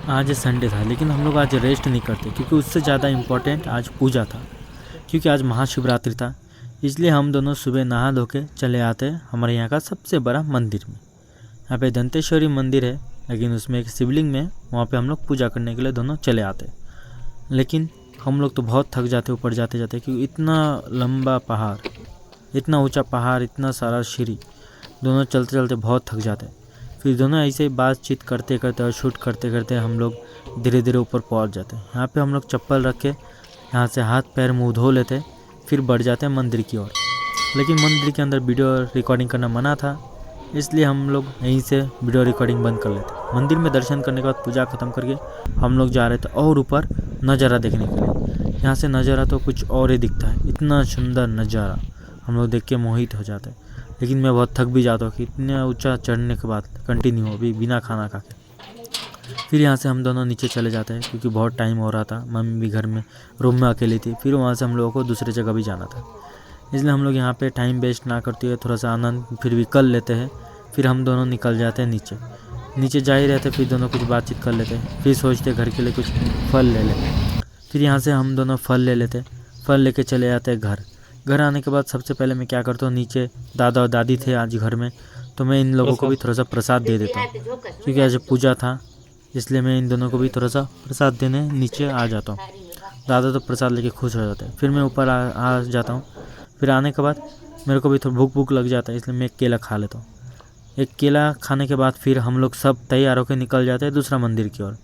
आज संडे था, लेकिन हम लोग आज रेस्ट नहीं करते क्योंकि उससे ज़्यादा इम्पोर्टेंट आज पूजा था। क्योंकि आज महाशिवरात्रि था, इसलिए हम दोनों सुबह नहा धो के चले आते हमारे यहाँ का सबसे बड़ा मंदिर में। यहाँ पे दंतेश्वरी मंदिर है, लेकिन उसमें एक शिवलिंग में, वहाँ पे हम लोग पूजा करने के लिए दोनों चले आते। लेकिन हम लोग तो बहुत थक जाते ऊपर जाते जाते, क्योंकि इतना लंबा पहाड़, इतना ऊंचा पहाड़, इतना सारा सीढ़ी, दोनों चलते चलते बहुत थक जाते। फिर दोनों ऐसे ही बातचीत करते करते और शूट करते करते हम लोग धीरे धीरे ऊपर पहुंच जाते। यहाँ पे हम लोग चप्पल रख के यहाँ से हाथ पैर मुंह धो लेते, फिर बढ़ जाते हैं मंदिर की ओर। लेकिन मंदिर के अंदर वीडियो रिकॉर्डिंग करना मना था, इसलिए हम लोग यहीं से वीडियो रिकॉर्डिंग बंद कर लेते। मंदिर में दर्शन करने के बाद पूजा ख़त्म करके हम लोग जा रहे थे और ऊपर नज़ारा देखने के लिए। यहाँ से नज़ारा तो कुछ और ही दिखता है, इतना सुंदर नज़ारा, हम लोग देख के मोहित हो जाते हैं। लेकिन मैं बहुत थक भी जाता हूँ कि इतने ऊंचा चढ़ने के बाद कंटिन्यू अभी बिना खाना खा के। फिर यहाँ से हम दोनों नीचे चले जाते हैं, क्योंकि बहुत टाइम हो रहा था, मम्मी भी घर में रूम में अकेली थी। फिर वहाँ से हम लोगों को दूसरी जगह भी जाना था, इसलिए हम लोग यहाँ पे टाइम वेस्ट ना करते हुए थोड़ा सा आनंद फिर भी कर लेते हैं। फिर हम दोनों निकल जाते हैं नीचे। नीचे जा ही रहते, फिर दोनों कुछ बातचीत कर लेते हैं, फिर सोचते घर के लिए कुछ फल ले लें। फिर यहाँ से हम दोनों फल ले लेते, फल लेके चले जाते हैं घर। घर आने के बाद सबसे पहले मैं क्या करता हूँ, नीचे दादा और दादी थे आज घर में, तो मैं इन लोगों को भी थोड़ा सा प्रसाद दे देता हूँ, क्योंकि आज पूजा था, इसलिए मैं इन दोनों को भी थोड़ा सा प्रसाद देने नीचे आ जाता हूँ। दादा तो प्रसाद लेके खुश हो जाते हैं। फिर मैं ऊपर आ जाता हूँ। फिर आने के बाद मेरे को भी थोड़ा भूख लग जाता है, इसलिए मैं एक केला खा लेता हूँ। एक केला खाने के बाद फिर हम लोग सब तैयार होकर निकल जाते हैं दूसरा मंदिर की ओर।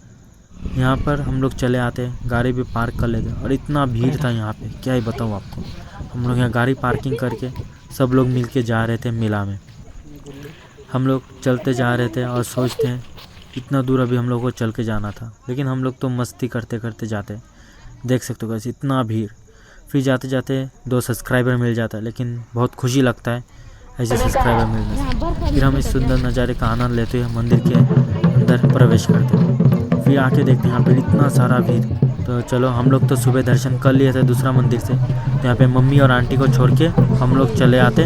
यहाँ पर हम लोग चले आते, गाड़ी भी पार्क कर लेते, और इतना भीड़ था यहाँ पे क्या ही बताऊँ आपको। हम लोग यहाँ गाड़ी पार्किंग करके सब लोग मिल के जा रहे थे मेला में। हम लोग चलते जा रहे थे और सोचते हैं इतना दूर अभी हम लोग को चल के जाना था, लेकिन हम लोग तो मस्ती करते करते जाते। देख सकते हो कैसे इतना भीड़। फिर जाते जाते 2 सब्सक्राइबर मिल जाता है, लेकिन बहुत खुशी लगता है ऐसे सब्सक्राइबर मिलने से। फिर हम इस सुंदर नज़ारे का आनंद लेते हुए मंदिर के अंदर प्रवेश करते हैं। फिर आके देखते हैं यहाँ पर इतना सारा भीड़। तो चलो, हम लोग तो सुबह दर्शन कर लिए थे दूसरा मंदिर से, तो यहाँ पे मम्मी और आंटी को छोड़ के हम लोग चले आते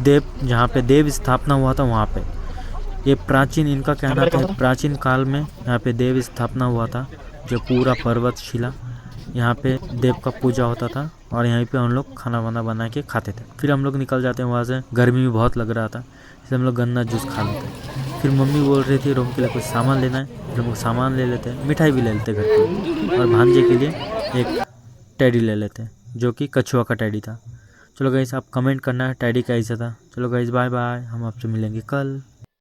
जहाँ पे देव स्थापना हुआ था वहाँ पे। ये प्राचीन, इनका कहना था प्राचीन काल में यहाँ पे देव स्थापना हुआ था, जो पूरा पर्वत शिला, यहाँ पे देव का पूजा होता था, और यहीं पे हम लोग खाना वाना बना के खाते थे। फिर हम लोग निकल जाते हैं वहाँ से। गर्मी भी बहुत लग रहा था, इसलिए हम लोग गन्ना जूस खा लेते। फिर मम्मी बोल रही थी रूम के लिए कुछ सामान लेना है, फिर हम लोग सामान ले लेते हैं, मिठाई भी ले लेते घर पे, और भांजे के लिए एक टेडी ले लेते, जो कि कछुआ का टेडी था। चलो गाइस, आप कमेंट करना है टेडी कैसा था। चलो गाइस, बाय बाय, हम आपसे मिलेंगे कल।